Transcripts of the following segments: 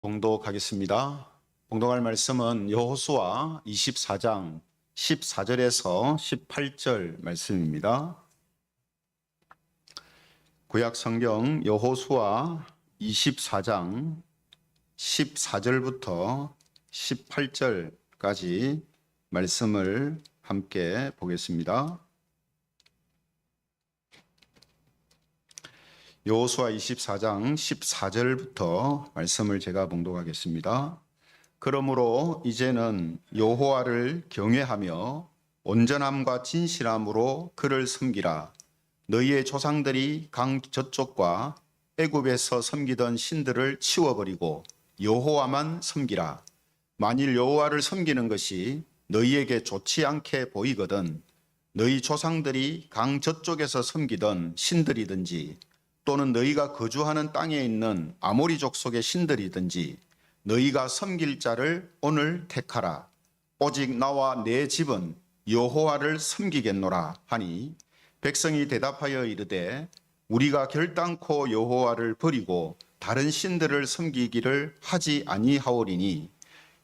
봉독하겠습니다. 봉독할 말씀은 여호수아 24장 14절에서 18절 말씀입니다. 구약 성경 여호수아 24장 14절부터 18절까지 말씀을 함께 보겠습니다. 여호수아 24장 14절부터 말씀을 제가 봉독하겠습니다. 그러므로 이제는 여호와를 경외하며 온전함과 진실함으로 그를 섬기라. 너희의 조상들이 강 저쪽과 애굽에서 섬기던 신들을 치워버리고 여호와만 섬기라. 만일 여호와를 섬기는 것이 너희에게 좋지 않게 보이거든 너희 조상들이 강 저쪽에서 섬기던 신들이든지 또는 너희가 거주하는 땅에 있는 아모리 족속의 신들이든지 너희가 섬길 자를 오늘 택하라. 오직 나와 내 집은 여호와를 섬기겠노라 하니 백성이 대답하여 이르되 우리가 결단코 여호와를 버리고 다른 신들을 섬기기를 하지 아니하오리니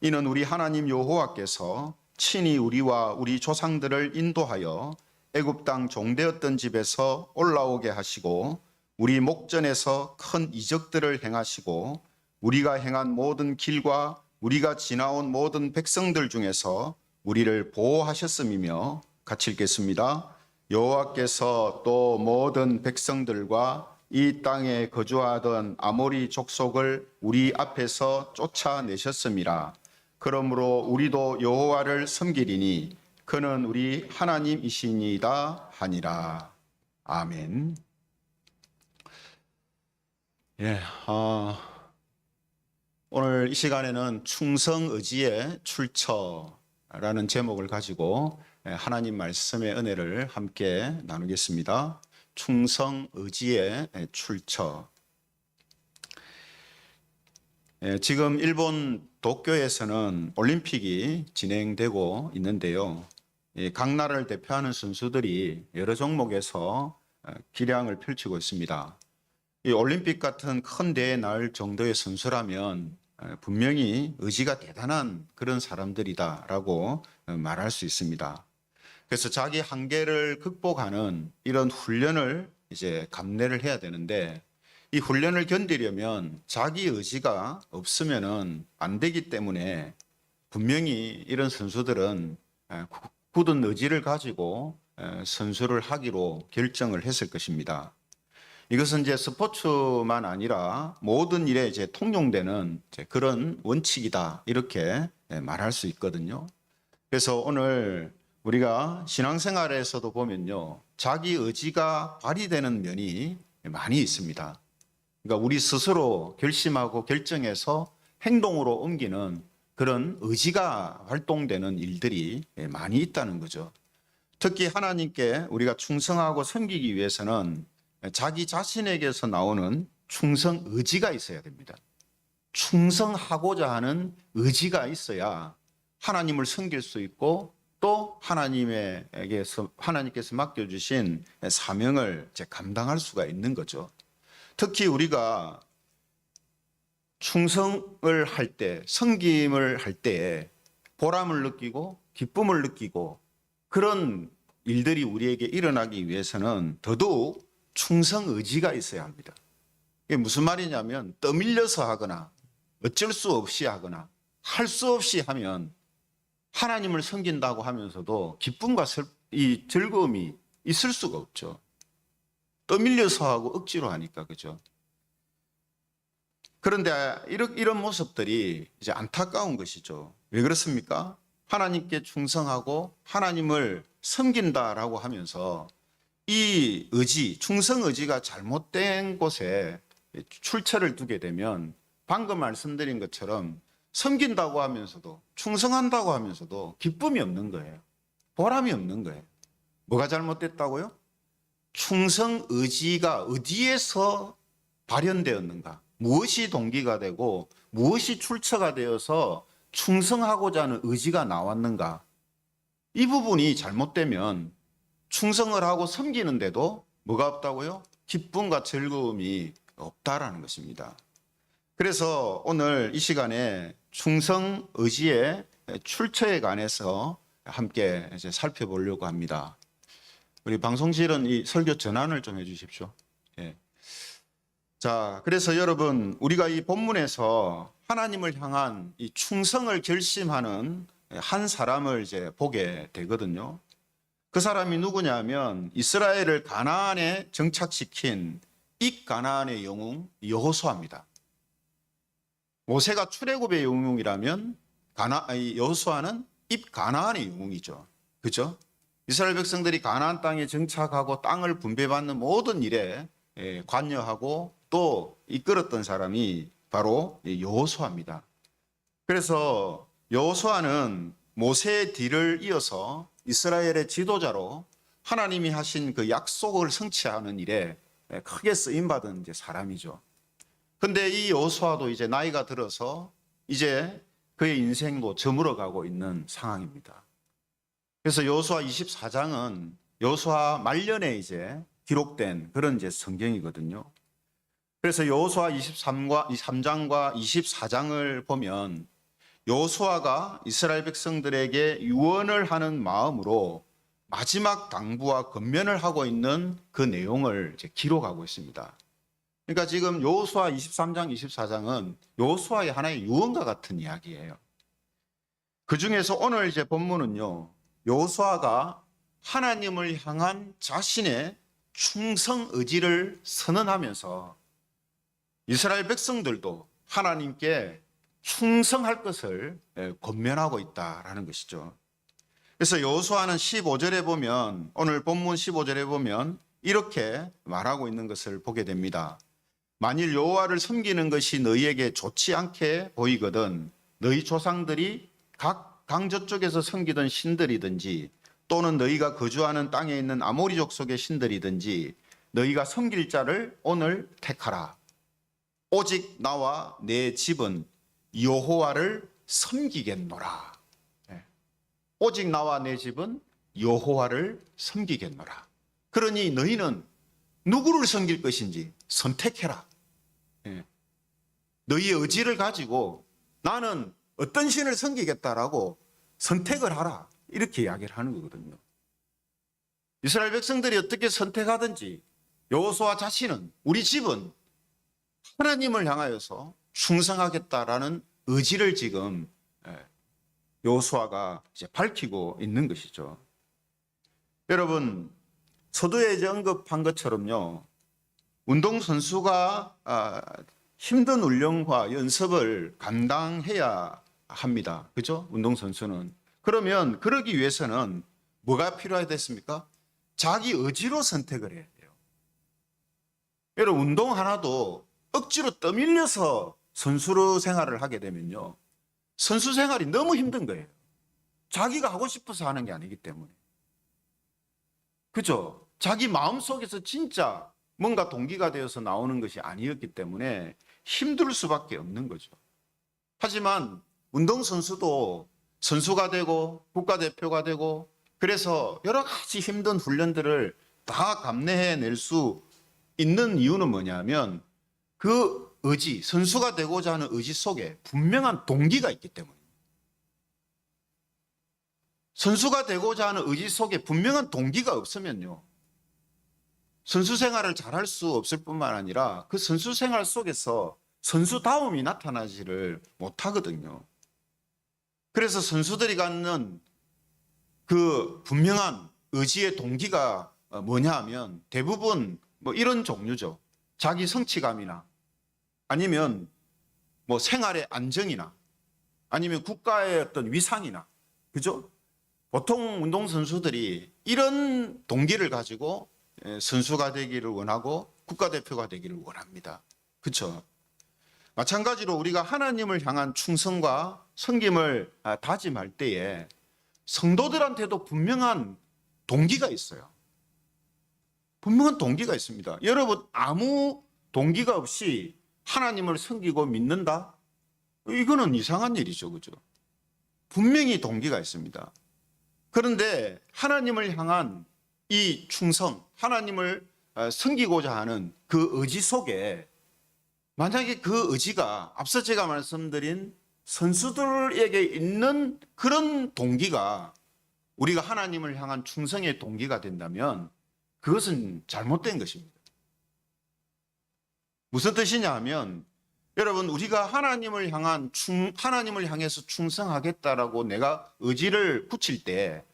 이는 우리 하나님 여호와께서 친히 우리와 우리 조상들을 인도하여 애굽 땅 종되었던 집에서 올라오게 하시고 우리 목전에서 큰 이적들을 행하시고 우리가 행한 모든 길과 우리가 지나온 모든 백성들 중에서 우리를 보호하셨음이며 같이 읽겠습니다. 여호와께서 또 모든 백성들과 이 땅에 거주하던 아모리 족속을 우리 앞에서 쫓아내셨음이라. 그러므로 우리도 여호와를 섬기리니 그는 우리 하나님이시니이다 하니라. 아멘. 오늘 이 시간에는 충성의지의 출처라는 제목을 가지고 하나님 말씀의 은혜를 함께 나누겠습니다. 충성의지의 출처. 지금 일본 도쿄에서는 올림픽이 진행되고 있는데요. 각 나라를 대표하는 선수들이 여러 종목에서 기량을 펼치고 있습니다. 이 올림픽 같은 큰 대회에 나올 정도의 선수라면 분명히 의지가 대단한 그런 사람들이다라고 말할 수 있습니다. 그래서 자기 한계를 극복하는 이런 훈련을 이제 감내를 해야 되는데 이 훈련을 견디려면 자기 의지가 없으면은 안 되기 때문에 분명히 이런 선수들은 굳은 의지를 가지고 선수를 하기로 결정을 했을 것입니다. 이것은 이제 스포츠만 아니라 모든 일에 이제 통용되는 그런 원칙이다 이렇게 말할 수 있거든요. 그래서 오늘 우리가 신앙생활에서도 보면요, 자기 의지가 발휘되는 면이 많이 있습니다. 그러니까 우리 스스로 결심하고 결정해서 행동으로 옮기는 그런 의지가 활동되는 일들이 많이 있다는 거죠. 특히 하나님께 우리가 충성하고 섬기기 위해서는 자기 자신에게서 나오는 충성 의지가 있어야 됩니다. 충성하고자 하는 의지가 있어야 하나님을 섬길 수 있고 또 하나님께서 맡겨주신 사명을 감당할 수가 있는 거죠. 특히 우리가 충성을 할 때, 섬김을 할 때에 보람을 느끼고 기쁨을 느끼고 그런 일들이 우리에게 일어나기 위해서는 더더욱 충성 의지가 있어야 합니다. 이게 무슨 말이냐면 떠밀려서 하거나 어쩔 수 없이 하거나 할 수 없이 하면 하나님을 섬긴다고 하면서도 기쁨과 이 즐거움이 있을 수가 없죠. 떠밀려서 하고 억지로 하니까, 그죠? 그런데 이런 모습들이 이제 안타까운 것이죠. 왜 그렇습니까? 하나님께 충성하고 하나님을 섬긴다라고 하면서 이 의지, 충성 의지가 잘못된 곳에 출처를 두게 되면 방금 말씀드린 것처럼 섬긴다고 하면서도 충성한다고 하면서도 기쁨이 없는 거예요. 보람이 없는 거예요. 뭐가 잘못됐다고요? 충성 의지가 어디에서 발현되었는가? 무엇이 동기가 되고 무엇이 출처가 되어서 충성하고자 하는 의지가 나왔는가? 이 부분이 잘못되면 충성을 하고 섬기는데도 뭐가 없다고요? 기쁨과 즐거움이 없다라는 것입니다. 그래서 오늘 이 시간에 충성 의지의 출처에 관해서 함께 이제 살펴보려고 합니다. 우리 방송실은 이 설교 전환을 좀 해주십시오. 예. 자, 그래서 여러분, 우리가 이 본문에서 하나님을 향한 이 충성을 결심하는 한 사람을 이제 보게 되거든요. 그 사람이 누구냐면 이스라엘을 가나안에 정착시킨 입가나안의 영웅 여호수아입니다. 모세가 출애굽의 영웅이라면 여호수아는 입가나안의 영웅이죠. 그죠? 이스라엘 백성들이 가나안 땅에 정착하고 땅을 분배받는 모든 일에 관여하고 또 이끌었던 사람이 바로 여호수아입니다. 그래서 여호수아는 모세의 뒤를 이어서 이스라엘의 지도자로 하나님이 하신 그 약속을 성취하는 일에 크게 쓰임받은 이제 사람이죠. 근데 이 여호수아도 이제 나이가 들어서 이제 그의 인생도 저물어가고 있는 상황입니다. 그래서 여호수아 24장은 여호수아 말년에 이제 기록된 그런 이제 성경이거든요. 그래서 여호수아 23장과 24장을 보면 여호수아가 이스라엘 백성들에게 유언을 하는 마음으로 마지막 당부와 권면을 하고 있는 그 내용을 이제 기록하고 있습니다. 그러니까 지금 여호수아 23장, 24장은 여호수아의 하나의 유언과 같은 이야기예요. 그 중에서 오늘 이제 본문은요, 여호수아가 하나님을 향한 자신의 충성 의지를 선언하면서 이스라엘 백성들도 하나님께 충성할 것을 권면하고 있다라는 것이죠. 그래서 여호수아는 15절에 보면, 오늘 본문 15절에 보면 이렇게 말하고 있는 것을 보게 됩니다. 만일 여호와를 섬기는 것이 너희에게 좋지 않게 보이거든 너희 조상들이 각 강저쪽에서 섬기던 신들이든지 또는 너희가 거주하는 땅에 있는 아모리 족속의 신들이든지 너희가 섬길 자를 오늘 택하라. 오직 나와 내 집은 여호와를 섬기겠노라. 오직 나와 내 집은 여호와를 섬기겠노라. 그러니 너희는 누구를 섬길 것인지 선택해라. 너희의 의지를 가지고 나는 어떤 신을 섬기겠다라고 선택을 하라. 이렇게 이야기를 하는 거거든요. 이스라엘 백성들이 어떻게 선택하든지 여호수아 자신은, 우리 집은 하나님을 향하여서 충성하겠다라는 의지를 지금 여호수아가 이제 밝히고 있는 것이죠. 여러분, 서두에 이제 언급한 것처럼요, 운동선수가 힘든 훈련과 연습을 감당해야 합니다. 그죠? 운동선수는. 그러면 그러기 위해서는 뭐가 필요하겠습니까? 자기 의지로 선택을 해야 돼요. 여러분, 운동 하나도 억지로 떠밀려서 선수 생활을 하게 되면요, 선수 생활이 너무 힘든 거예요. 자기가 하고 싶어서 하는 게 아니기 때문에. 그죠? 자기 마음속에서 진짜 뭔가 동기가 되어서 나오는 것이 아니었기 때문에 힘들 수밖에 없는 거죠. 하지만 운동선수도 선수가 되고 국가대표가 되고 그래서 여러 가지 힘든 훈련들을 다 감내해낼 수 있는 이유는 뭐냐면 그 의지, 선수가 되고자 하는 의지 속에 분명한 동기가 있기 때문입니다. 선수가 되고자 하는 의지 속에 분명한 동기가 없으면요, 선수 생활을 잘할 수 없을 뿐만 아니라 그 선수 생활 속에서 선수다움이 나타나지를 못하거든요. 그래서 선수들이 갖는 그 분명한 의지의 동기가 뭐냐 하면 대부분 뭐 이런 종류죠. 자기 성취감이나 아니면 뭐 생활의 안정이나 아니면 국가의 어떤 위상이나, 그죠? 보통 운동선수들이 이런 동기를 가지고 선수가 되기를 원하고 국가대표가 되기를 원합니다. 그렇죠? 마찬가지로 우리가 하나님을 향한 충성과 섬김을 다짐할 때에 성도들한테도 분명한 동기가 있어요. 분명한 동기가 있습니다. 여러분, 아무 동기가 없이 하나님을 섬기고 믿는다? 이거는 이상한 일이죠. 그죠? 분명히 동기가 있습니다. 그런데 하나님을 향한 이 충성, 하나님을 섬기고자 하는 그 의지 속에 만약에 그 의지가 앞서 제가 말씀드린 선수들에게 있는 그런 동기가 우리가 하나님을 향한 충성의 동기가 된다면 그것은 잘못된 것입니다. 무슨 뜻이냐 하면 여러분, 우리가 하나님을 향해서 충성하겠다라고 내가 의지를 붙일 때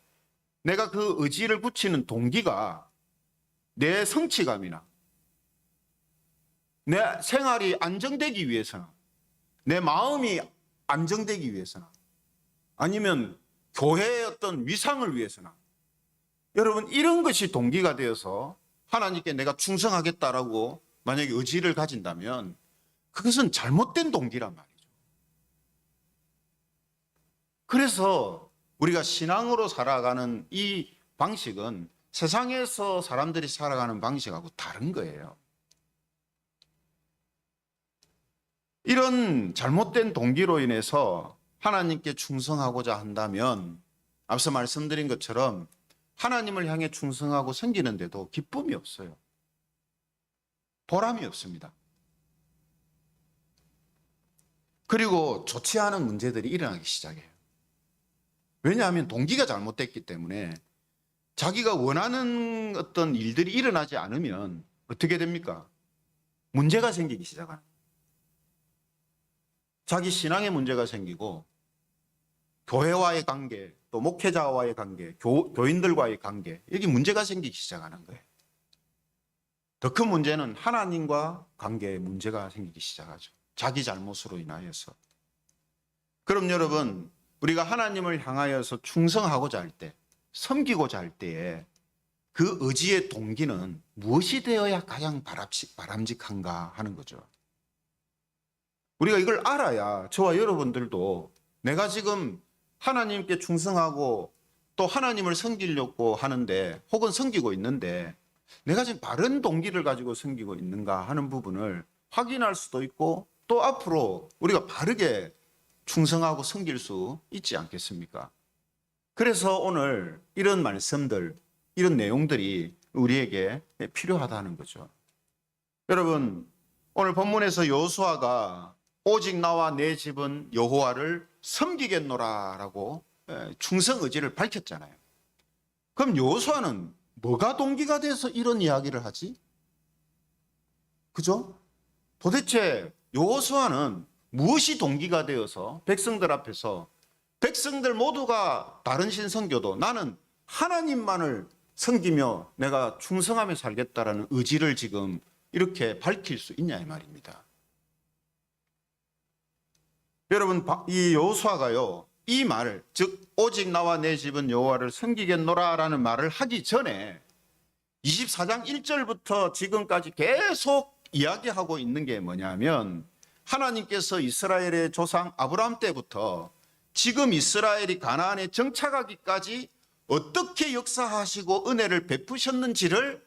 내가 그 의지를 붙이는 동기가 내 성취감이나 내 생활이 안정되기 위해서나 내 마음이 안정되기 위해서나 아니면 교회의 어떤 위상을 위해서나 여러분 이런 것이 동기가 되어서 하나님께 내가 충성하겠다라고 만약에 의지를 가진다면 그것은 잘못된 동기란 말이죠. 그래서 우리가 신앙으로 살아가는 이 방식은 세상에서 사람들이 살아가는 방식하고 다른 거예요. 이런 잘못된 동기로 인해서 하나님께 충성하고자 한다면 앞서 말씀드린 것처럼 하나님을 향해 충성하고 섬기는데도 기쁨이 없어요. 보람이 없습니다. 그리고 좋지 않은 문제들이 일어나기 시작해요. 왜냐하면 동기가 잘못됐기 때문에 자기가 원하는 어떤 일들이 일어나지 않으면 어떻게 됩니까? 문제가 생기기 시작합니다. 자기 신앙에 문제가 생기고 교회와의 관계, 또 목회자와의 관계, 교인들과의 관계, 여기 문제가 생기기 시작하는 거예요. 더 큰 문제는 하나님과 관계에 문제가 생기기 시작하죠. 자기 잘못으로 인하여서. 그럼 여러분, 우리가 하나님을 향하여서 충성하고자 할 때, 섬기고자 할 때에 그 의지의 동기는 무엇이 되어야 가장 바람직한가 하는 거죠. 우리가 이걸 알아야 저와 여러분들도 내가 지금 하나님께 충성하고 또 하나님을 섬기려고 하는데 혹은 섬기고 있는데 내가 지금 바른 동기를 가지고 섬기고 있는가 하는 부분을 확인할 수도 있고 또 앞으로 우리가 바르게 충성하고 섬길 수 있지 않겠습니까? 그래서 오늘 이런 말씀들, 이런 내용들이 우리에게 필요하다는 거죠. 여러분, 오늘 본문에서 여호수아가 오직 나와 내 집은 여호와를 섬기겠노라라고 충성 의지를 밝혔잖아요. 그럼 여호수아는 뭐가 동기가 돼서 이런 이야기를 하지? 그죠? 도대체 여호수아는 무엇이 동기가 되어서 백성들 앞에서 백성들 모두가 다른 신 섬겨도 나는 하나님만을 섬기며 내가 충성하며 살겠다라는 의지를 지금 이렇게 밝힐 수 있냐 이 말입니다. 여러분, 이 여호수아가요, 이 말을, 즉 오직 나와 내 집은 여호와를 섬기겠노라라는 말을 하기 전에 24장 1절부터 지금까지 계속 이야기하고 있는 게 뭐냐면 하나님께서 이스라엘의 조상 아브라함 때부터 지금 이스라엘이 가나안에 정착하기까지 어떻게 역사하시고 은혜를 베푸셨는지를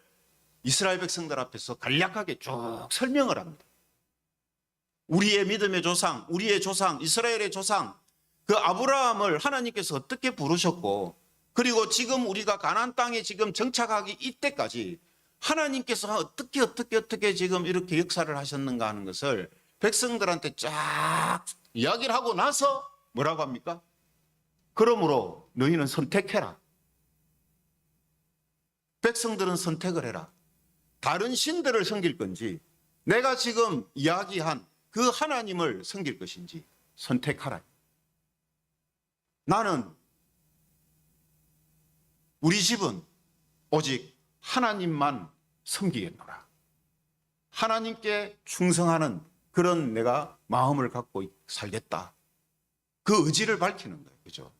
이스라엘 백성들 앞에서 간략하게 쭉 설명을 합니다. 우리의 믿음의 조상, 우리의 조상, 이스라엘의 조상, 그 아브라함을 하나님께서 어떻게 부르셨고, 그리고 지금 우리가 가나안 땅에 지금 정착하기 이때까지 하나님께서 어떻게 지금 이렇게 역사를 하셨는가 하는 것을 백성들한테 쫙 이야기를 하고 나서 뭐라고 합니까? 그러므로 너희는 선택해라. 백성들은 선택을 해라. 다른 신들을 섬길 건지 내가 지금 이야기한 그 하나님을 섬길 것인지 선택하라. 나는 우리 집은 오직 하나님만 섬기겠노라. 하나님께 충성하는 그런 내가 마음을 갖고 살겠다. 그 의지를 밝히는 거예요. 그죠?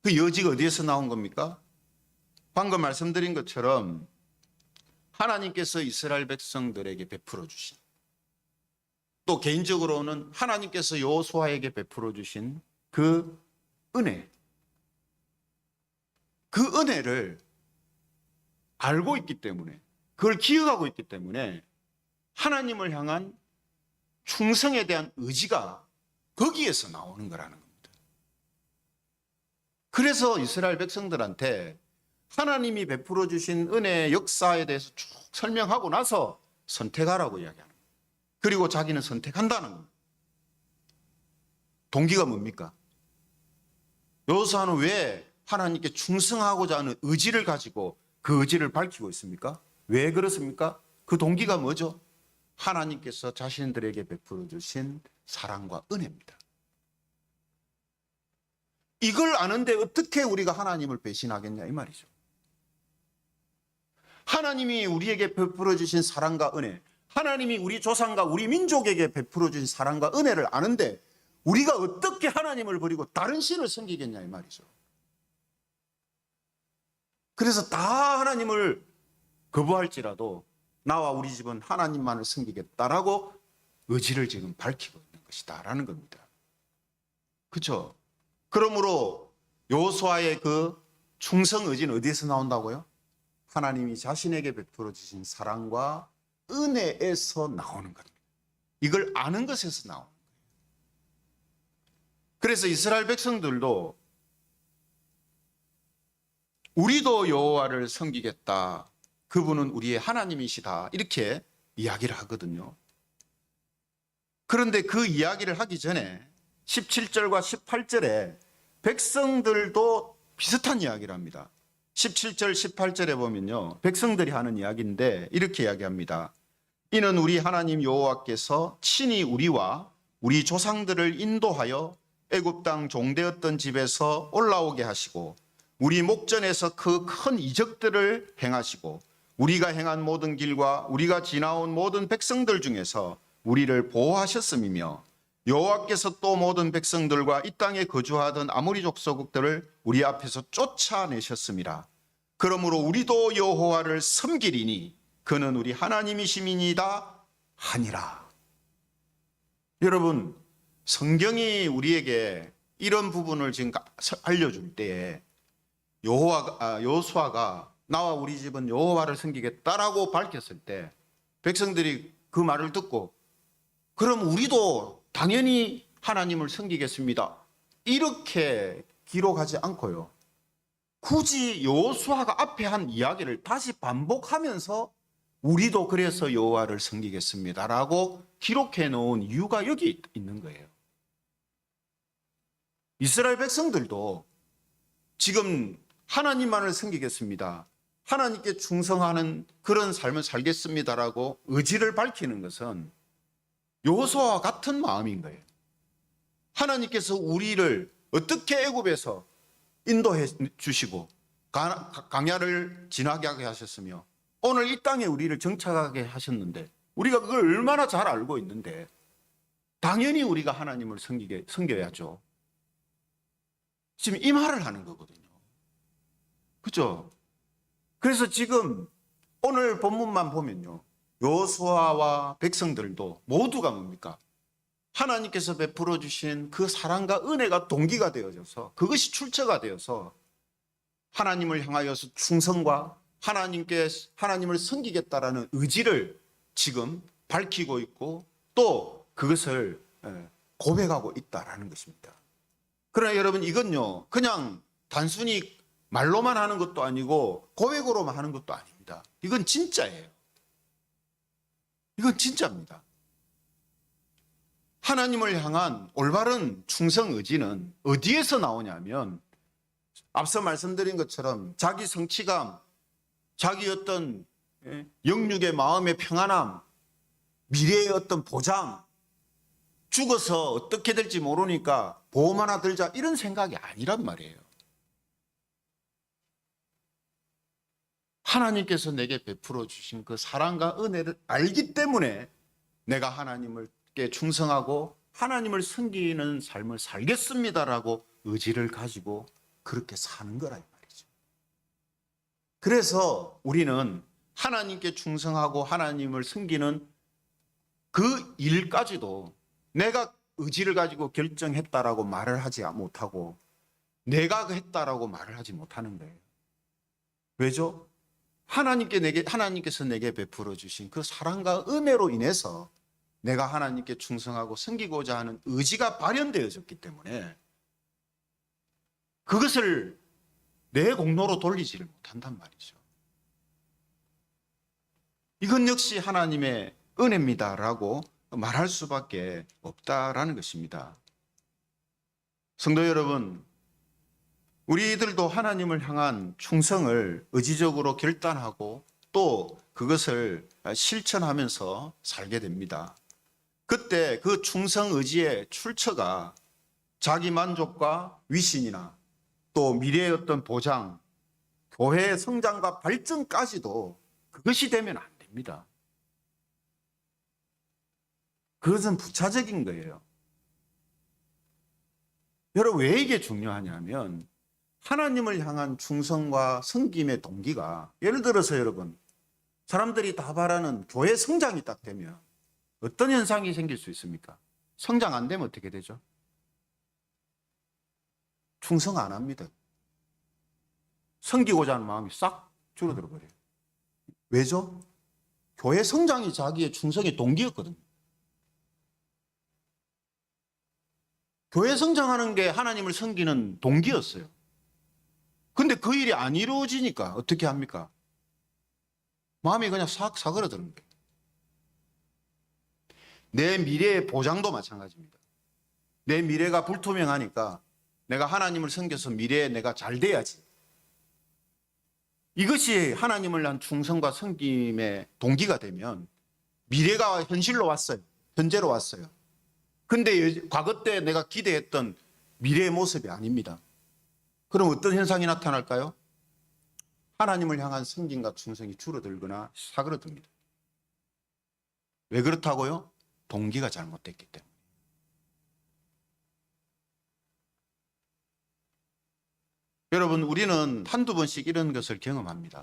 그 여지가 어디에서 나온 겁니까? 방금 말씀드린 것처럼 하나님께서 이스라엘 백성들에게 베풀어 주신, 또 개인적으로는 하나님께서 여호수아에게 베풀어 주신 그 은혜, 그 은혜를 알고 있기 때문에, 그걸 기억하고 있기 때문에 하나님을 향한 충성에 대한 의지가 거기에서 나오는 거라는 겁니다. 그래서 이스라엘 백성들한테 하나님이 베풀어 주신 은혜의 역사에 대해서 쭉 설명하고 나서 선택하라고 이야기하는 거예요. 그리고 자기는 선택한다는 겁니다. 동기가 뭡니까? 여호수아는 왜 하나님께 충성하고자 하는 의지를 가지고 그 의지를 밝히고 있습니까? 왜 그렇습니까? 그 동기가 뭐죠? 하나님께서 자신들에게 베풀어 주신 사랑과 은혜입니다. 이걸 아는데 어떻게 우리가 하나님을 배신하겠냐 이 말이죠. 하나님이 우리에게 베풀어 주신 사랑과 은혜, 하나님이 우리 조상과 우리 민족에게 베풀어 주신 사랑과 은혜를 아는데 우리가 어떻게 하나님을 버리고 다른 신을 섬기겠냐 이 말이죠. 그래서 다 하나님을 거부할지라도 나와 우리 집은 하나님만을 섬기겠다라고 의지를 지금 밝히고 있는 것이다라는 겁니다. 그렇죠? 그러므로 여호수아의 그 충성 의지는 어디에서 나온다고요? 하나님이 자신에게 베풀어 주신 사랑과 은혜에서 나오는 겁니다. 이걸 아는 것에서 나오는 거예요. 그래서 이스라엘 백성들도 우리도 여호와를 섬기겠다. 그분은 우리의 하나님이시다. 이렇게 이야기를 하거든요. 그런데 그 이야기를 하기 전에 17절과 18절에 백성들도 비슷한 이야기를 합니다. 17절, 18절에 보면요. 백성들이 하는 이야기인데 이렇게 이야기합니다. 이는 우리 하나님 여호와께서 친히 우리와 우리 조상들을 인도하여 애굽 땅 종되었던 집에서 올라오게 하시고 우리 목전에서 그 큰 이적들을 행하시고 우리가 행한 모든 길과 우리가 지나온 모든 백성들 중에서 우리를 보호하셨음이며 여호와께서 또 모든 백성들과 이 땅에 거주하던 아모리 족속들을 우리 앞에서 쫓아내셨음이라. 그러므로 우리도 여호와를 섬기리니 그는 우리 하나님이심이니이다 하니라. 여러분, 성경이 우리에게 이런 부분을 지금 알려줄 때에 여호수아가 나와 우리 집은 여호와를 섬기겠다라고 밝혔을 때 백성들이 그 말을 듣고 그럼 우리도 당연히 하나님을 섬기겠습니다. 이렇게 기록하지 않고요. 굳이 여호수아가 앞에 한 이야기를 다시 반복하면서 우리도 그래서 여호와를 섬기겠습니다라고 기록해 놓은 이유가 여기 있는 거예요. 이스라엘 백성들도 지금 하나님만을 섬기겠습니다. 하나님께 충성하는 그런 삶을 살겠습니다라고 의지를 밝히는 것은 여호수아와 같은 마음인 거예요. 하나님께서 우리를 어떻게 애굽에서 인도해 주시고 광야를 지나게 하셨으며 오늘 이 땅에 우리를 정착하게 하셨는데 우리가 그걸 얼마나 잘 알고 있는데 당연히 우리가 하나님을 섬겨야죠. 지금 이 말을 하는 거거든요. 그렇죠? 그래서 지금 오늘 본문만 보면요. 여호수아와 백성들도 모두가 뭡니까? 하나님께서 베풀어 주신 그 사랑과 은혜가 동기가 되어져서 그것이 출처가 되어서 하나님을 향하여서 충성과 하나님을 섬기겠다라는 의지를 지금 밝히고 있고 또 그것을 고백하고 있다라는 것입니다. 그러나 여러분 이건요 그냥 단순히 말로만 하는 것도 아니고 고백으로만 하는 것도 아닙니다. 이건 진짜예요. 이건 진짜입니다. 하나님을 향한 올바른 충성 의지는 어디에서 나오냐면 앞서 말씀드린 것처럼 자기 성취감, 자기 어떤 영육의 마음의 평안함, 미래의 어떤 보장, 죽어서 어떻게 될지 모르니까 보험 하나 들자 이런 생각이 아니란 말이에요. 하나님께서 내게 베풀어 주신 그 사랑과 은혜를 알기 때문에 내가 하나님께 충성하고 하나님을 섬기는 삶을 살겠습니다라고 의지를 가지고 그렇게 사는 거란 말이죠. 그래서 우리는 하나님께 충성하고 하나님을 섬기는 그 일까지도 내가 의지를 가지고 결정했다라고 말을 하지 못하고 내가 했다라고 말을 하지 못하는 거예요. 왜죠? 하나님께서 내게 베풀어 주신 그 사랑과 은혜로 인해서 내가 하나님께 충성하고 섬기고자 하는 의지가 발현되어졌기 때문에 그것을 내 공로로 돌리지를 못한단 말이죠. 이건 역시 하나님의 은혜입니다라고 말할 수밖에 없다라는 것입니다. 성도 여러분, 우리들도 하나님을 향한 충성을 의지적으로 결단하고 또 그것을 실천하면서 살게 됩니다. 그때 그 충성 의지의 출처가 자기 만족과 위신이나 또 미래의 어떤 보장, 교회의 성장과 발전까지도 그것이 되면 안 됩니다. 그것은 부차적인 거예요. 여러분, 왜 이게 중요하냐면 하나님을 향한 충성과 섬김의 동기가, 예를 들어서 여러분, 사람들이 다 바라는 교회 성장이 딱 되면 어떤 현상이 생길 수 있습니까? 성장 안 되면 어떻게 되죠? 충성 안 합니다. 섬기고자 하는 마음이 싹 줄어들어 버려요. 왜죠? 교회 성장이 자기의 충성의 동기였거든요. 교회 성장하는 게 하나님을 섬기는 동기였어요. 근데 그 일이 안 이루어지니까 어떻게 합니까? 마음이 그냥 싹 사그러드는 거예요. 내 미래의 보장도 마찬가지입니다. 내 미래가 불투명하니까 내가 하나님을 섬겨서 미래에 내가 잘 돼야지. 이것이 하나님을 위한 충성과 섬김의 동기가 되면 미래가 현실로 왔어요. 현재로 왔어요. 근데 과거 때 내가 기대했던 미래의 모습이 아닙니다. 그럼 어떤 현상이 나타날까요? 하나님을 향한 섬김과 충성이 줄어들거나 사그러듭니다. 왜 그렇다고요? 동기가 잘못됐기 때문에. 여러분, 우리는 한두 번씩 이런 것을 경험합니다.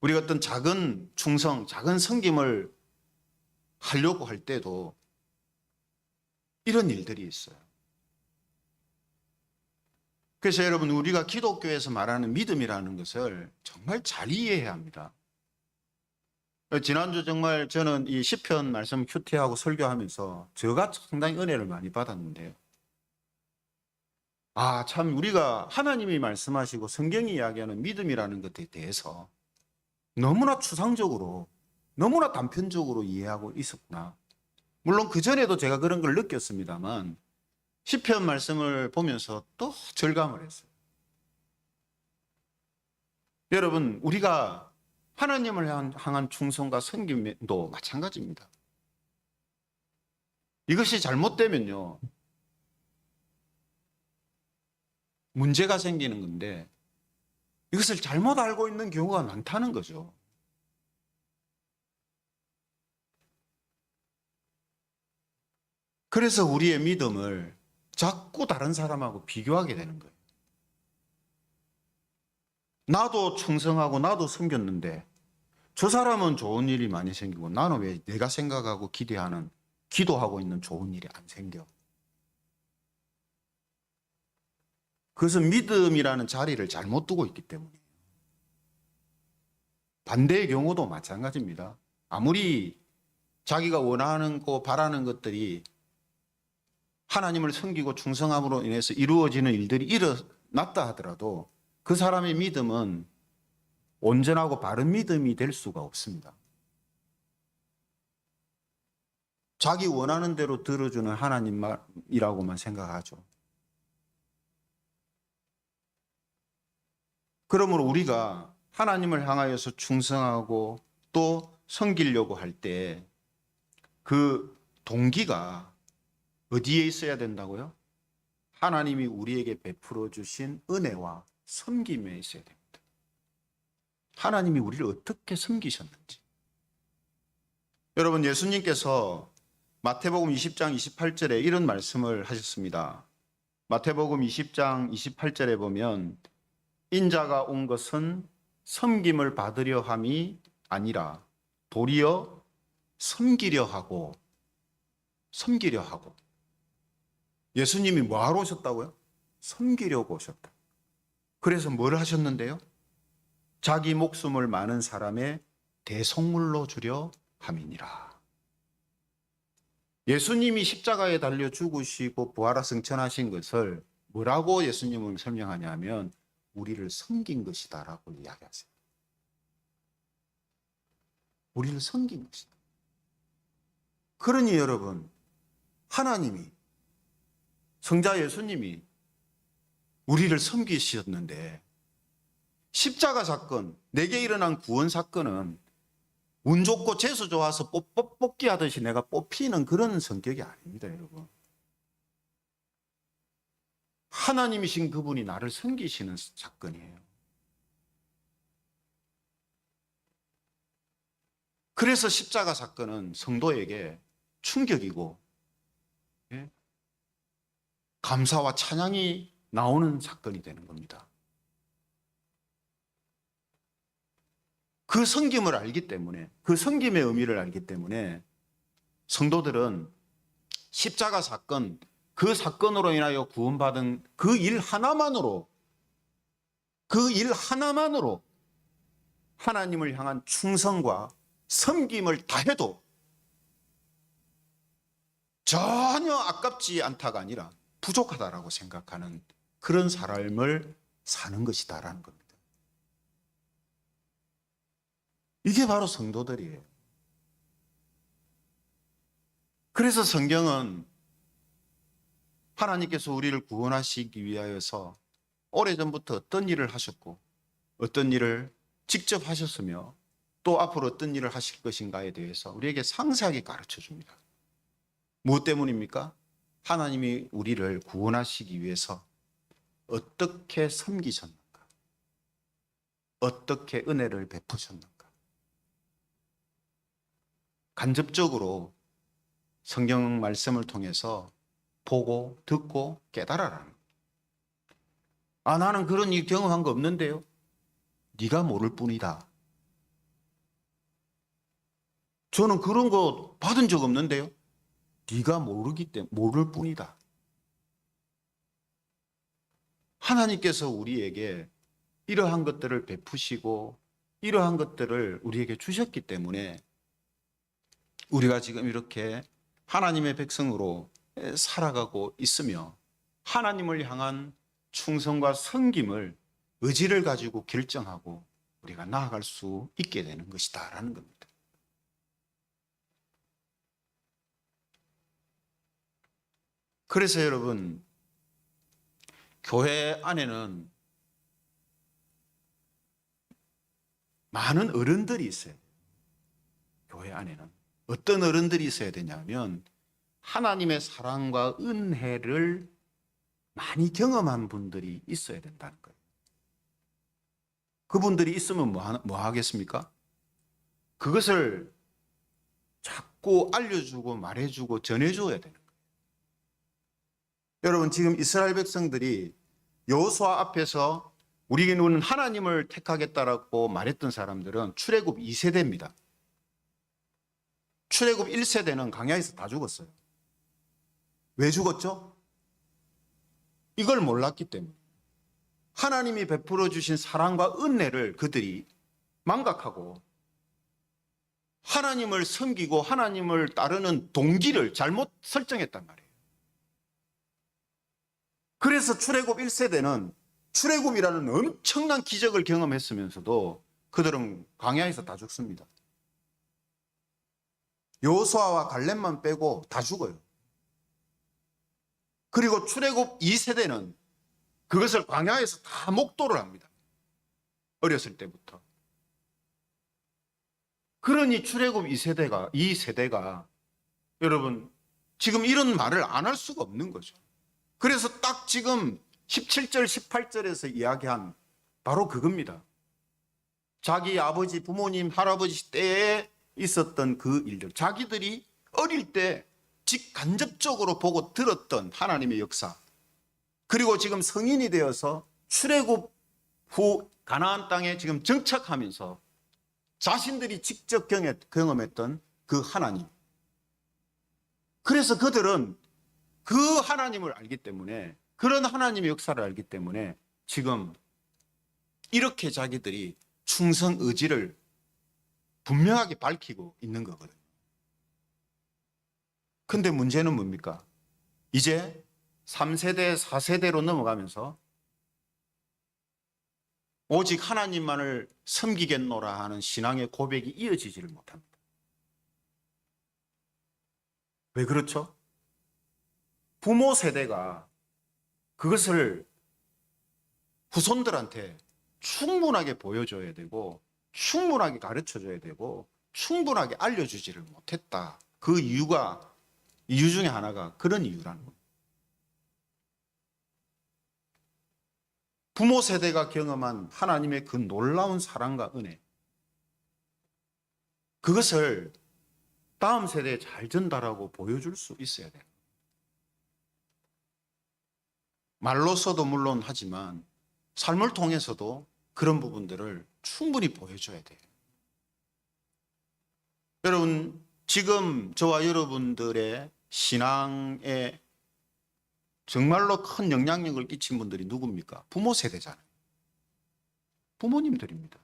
우리가 어떤 작은 충성, 작은 섬김을 하려고 할 때도 이런 일들이 있어요. 그래서 여러분, 우리가 기독교에서 말하는 믿음이라는 것을 정말 잘 이해해야 합니다. 지난주 정말 저는 이 시편 말씀 큐티하고 설교하면서 제가 상당히 은혜를 많이 받았는데요. 참 우리가 하나님이 말씀하시고 성경이 이야기하는 믿음이라는 것에 대해서 너무나 추상적으로, 너무나 단편적으로 이해하고 있었구나. 물론 그전에도 제가 그런 걸 느꼈습니다만 시편 말씀을 보면서 또 절감을 했어요. 여러분, 우리가 하나님을 향한 충성과 섬김도 마찬가지입니다. 이것이 잘못되면요, 문제가 생기는 건데 이것을 잘못 알고 있는 경우가 많다는 거죠. 그래서 우리의 믿음을 자꾸 다른 사람하고 비교하게 되는 거예요. 나도 충성하고 나도 섬겼는데 저 사람은 좋은 일이 많이 생기고 나는 왜 내가 생각하고 기대하는, 기도하고 있는 좋은 일이 안 생겨? 그것은 믿음이라는 자리를 잘못 두고 있기 때문이에요. 반대의 경우도 마찬가지입니다. 아무리 자기가 원하는 거 바라는 것들이 하나님을 섬기고 충성함으로 인해서 이루어지는 일들이 일어났다 하더라도 그 사람의 믿음은 온전하고 바른 믿음이 될 수가 없습니다. 자기 원하는 대로 들어주는 하나님이라고만 생각하죠. 그러므로 우리가 하나님을 향하여서 충성하고 또 섬기려고 할 때 그 동기가 어디에 있어야 된다고요? 하나님이 우리에게 베풀어 주신 은혜와 섬김에 있어야 됩니다. 하나님이 우리를 어떻게 섬기셨는지. 여러분, 예수님께서 마태복음 20장 28절에 이런 말씀을 하셨습니다. 마태복음 20장 28절에 보면 인자가 온 것은 섬김을 받으려 함이 아니라 도리어 섬기려 하고. 예수님이 뭐하러 오셨다고요? 섬기려고 오셨다. 그래서 뭘 하셨는데요? 자기 목숨을 많은 사람의 대속물로 주려 함이니라. 예수님이 십자가에 달려 죽으시고 부활하 승천하신 것을 뭐라고 예수님은 설명하냐면 우리를 섬긴 것이다라고 이야기하세요. 우리를 섬긴 것이다. 그러니 여러분, 하나님이, 성자 예수님이 우리를 섬기셨는데 십자가 사건, 내게 일어난 구원 사건은 운 좋고 재수 좋아서 뽑기 하듯이 내가 뽑히는 그런 성격이 아닙니다, 여러분. 하나님이신 그분이 나를 섬기시는 사건이에요. 그래서 십자가 사건은 성도에게 충격이고 감사와 찬양이 나오는 사건이 되는 겁니다. 그 섬김을 알기 때문에, 그 섬김의 의미를 알기 때문에 성도들은 십자가 사건, 그 사건으로 인하여 구원받은 그 일 하나만으로 하나님을 향한 충성과 섬김을 다해도 전혀 아깝지 않다가 아니라 부족하다라고 생각하는 그런 삶을 사는 것이다라는 겁니다. 이게 바로 성도들이에요. 그래서 성경은 하나님께서 우리를 구원하시기 위하여서 오래전부터 어떤 일을 하셨고 어떤 일을 직접 하셨으며 또 앞으로 어떤 일을 하실 것인가에 대해서 우리에게 상세하게 가르쳐 줍니다. 무엇 때문입니까? 하나님이 우리를 구원하시기 위해서 어떻게 섬기셨는가? 어떻게 은혜를 베푸셨는가? 간접적으로 성경 말씀을 통해서 보고 듣고 깨달아라는 거예요. 아, 나는 그런 일 경험한 거 없는데요. 네가 모를 뿐이다. 저는 그런 거 받은 적 없는데요. 네가 모르기 때문에 모를 뿐이다. 하나님께서 우리에게 이러한 것들을 베푸시고 이러한 것들을 우리에게 주셨기 때문에 우리가 지금 이렇게 하나님의 백성으로 살아가고 있으며 하나님을 향한 충성과 섬김을 의지를 가지고 결정하고 우리가 나아갈 수 있게 되는 것이다라는 겁니다. 그래서 여러분, 교회 안에는 많은 어른들이 있어요. 교회 안에는. 어떤 어른들이 있어야 되냐면 하나님의 사랑과 은혜를 많이 경험한 분들이 있어야 된다는 거예요. 그분들이 있으면 뭐 하겠습니까? 그것을 자꾸 알려주고 말해주고 전해줘야 되는 거예요. 여러분, 지금 이스라엘 백성들이 여호수아 앞에서 우리는 하나님을 택하겠다라고 말했던 사람들은 출애굽 2세대입니다. 출애굽 1세대는 광야에서 다 죽었어요. 왜 죽었죠? 이걸 몰랐기 때문에. 하나님이 베풀어 주신 사랑과 은혜를 그들이 망각하고 하나님을 섬기고 하나님을 따르는 동기를 잘못 설정했단 말이에요. 그래서 출애굽 1세대는 출애굽이라는 엄청난 기적을 경험했으면서도 그들은 광야에서 다 죽습니다. 여호수아와 갈렙만 빼고 다 죽어요. 그리고 출애굽 2세대는 그것을 광야에서 다 목도를 합니다. 어렸을 때부터. 그러니 출애굽 2세대가 여러분 지금 이런 말을 안 할 수가 없는 거죠. 그래서 딱 지금 17절 18절에서 이야기한 바로 그겁니다. 자기 아버지 부모님 할아버지 때에 있었던 그 일들, 자기들이 어릴 때 직간접적으로 보고 들었던 하나님의 역사, 그리고 지금 성인이 되어서 출애굽 후 가나안 땅에 지금 정착하면서 자신들이 직접 경험했던 그 하나님. 그래서 그들은 그 하나님을 알기 때문에, 그런 하나님의 역사를 알기 때문에 지금 이렇게 자기들이 충성 의지를 분명하게 밝히고 있는 거거든요. 근데 문제는 뭡니까? 이제 3세대, 4세대로 넘어가면서 오직 하나님만을 섬기겠노라 하는 신앙의 고백이 이어지지를 못합니다. 왜 그렇죠? 부모 세대가 그것을 후손들한테 충분하게 보여줘야 되고 충분하게 가르쳐줘야 되고 충분하게 알려주지를 못했다. 그 이유 중에 하나가 그런 이유라는 겁니다. 부모 세대가 경험한 하나님의 그 놀라운 사랑과 은혜, 그것을 다음 세대에 잘 전달하고 보여줄 수 있어야 돼요. 말로서도 물론 하지만 삶을 통해서도 그런 부분들을 충분히 보여줘야 돼요. 여러분, 지금 저와 여러분들의 신앙에 정말로 큰 영향력을 끼친 분들이 누굽니까? 부모 세대잖아요. 부모님들입니다.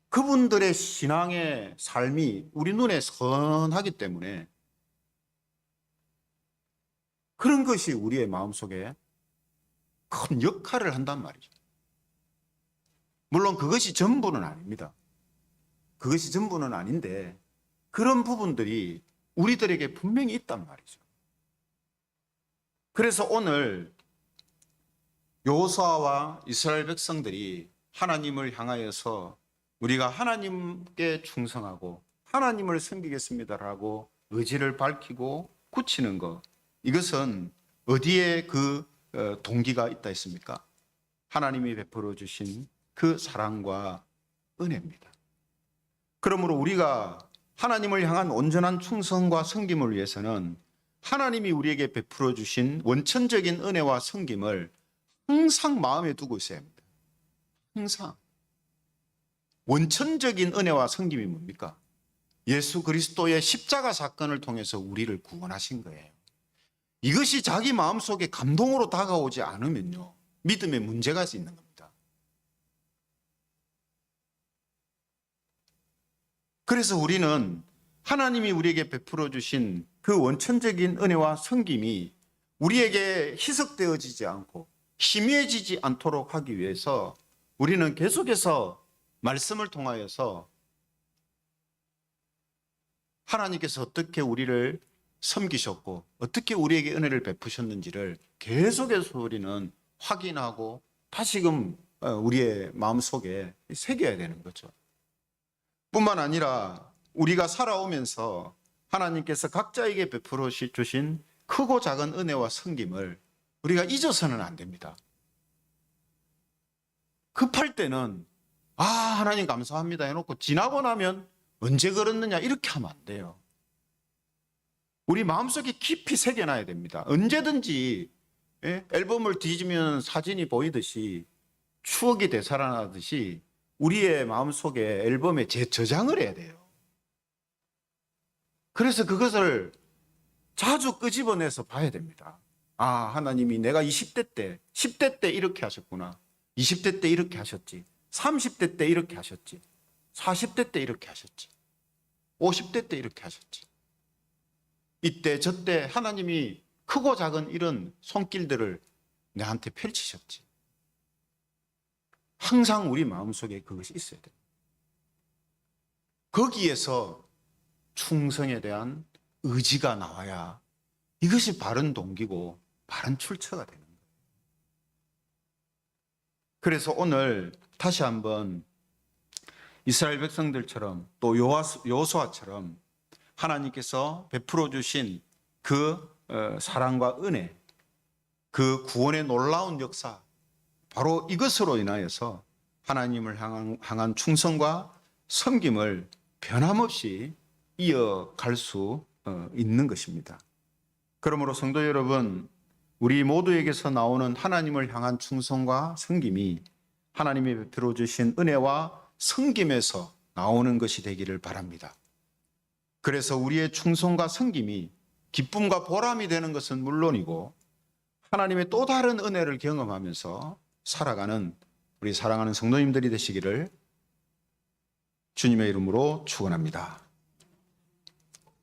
그분들의 신앙의 삶이 우리 눈에 선하기 때문에 그런 것이 우리의 마음속에 큰 역할을 한단 말이죠. 물론 그것이 전부는 아닙니다. 그것이 전부는 아닌데 그런 부분들이 우리들에게 분명히 있단 말이죠. 그래서 오늘 여호수아와 이스라엘 백성들이 하나님을 향하여서 우리가 하나님께 충성하고 하나님을 섬기겠습니다라고 의지를 밝히고 굳히는 것, 이것은 어디에 그 동기가 있다 했습니까? 하나님이 베풀어 주신 그 사랑과 은혜입니다. 그러므로 우리가 하나님을 향한 온전한 충성과 섬김을 위해서는 하나님이 우리에게 베풀어 주신 원천적인 은혜와 섬김을 항상 마음에 두고 있어야 합니다. 항상. 원천적인 은혜와 섬김이 뭡니까? 예수 그리스도의 십자가 사건을 통해서 우리를 구원하신 거예요. 이것이 자기 마음속에 감동으로 다가오지 않으면요, 믿음에 문제가 있는 겁니다. 그래서 우리는 하나님이 우리에게 베풀어 주신 그 원천적인 은혜와 섬김이 우리에게 희석되어지지 않고 희미해지지 않도록 하기 위해서 우리는 계속해서 말씀을 통하여서 하나님께서 어떻게 우리를 섬기셨고 어떻게 우리에게 은혜를 베푸셨는지를 계속해서 우리는 확인하고 다시금 우리의 마음속에 새겨야 되는 거죠. 뿐만 아니라 우리가 살아오면서 하나님께서 각자에게 베풀어 주신 크고 작은 은혜와 섬김을 우리가 잊어서는 안 됩니다. 급할 때는 하나님 감사합니다 해놓고 지나고 나면 언제 그랬느냐 이렇게 하면 안 돼요. 우리 마음속에 깊이 새겨놔야 됩니다. 언제든지 앨범을 뒤지면 사진이 보이듯이 추억이 되살아나듯이 우리의 마음속에 앨범에 재저장을 해야 돼요. 그래서 그것을 자주 끄집어내서 봐야 됩니다. 하나님이 내가 20대 때, 10대 때 이렇게 하셨구나. 20대 때 이렇게 하셨지. 30대 때 이렇게 하셨지. 40대 때 이렇게 하셨지. 50대 때 이렇게 하셨지. 이때 저때 하나님이 크고 작은 이런 손길들을 내한테 펼치셨지. 항상 우리 마음속에 그것이 있어야 돼요. 거기에서 충성에 대한 의지가 나와야 이것이 바른 동기고 바른 출처가 되는 거예요. 그래서 오늘 다시 한번 이스라엘 백성들처럼 또 여호수아처럼 하나님께서 베풀어 주신 그 사랑과 은혜, 그 구원의 놀라운 역사, 바로 이것으로 인하여서 하나님을 향한 충성과 섬김을 변함없이 이어갈 수 있는 것입니다. 그러므로 성도 여러분, 우리 모두에게서 나오는 하나님을 향한 충성과 섬김이 하나님이 베풀어 주신 은혜와 섬김에서 나오는 것이 되기를 바랍니다. 그래서 우리의 충성과 섬김이 기쁨과 보람이 되는 것은 물론이고 하나님의 또 다른 은혜를 경험하면서 살아가는 우리 사랑하는 성도님들이 되시기를 주님의 이름으로 축원합니다.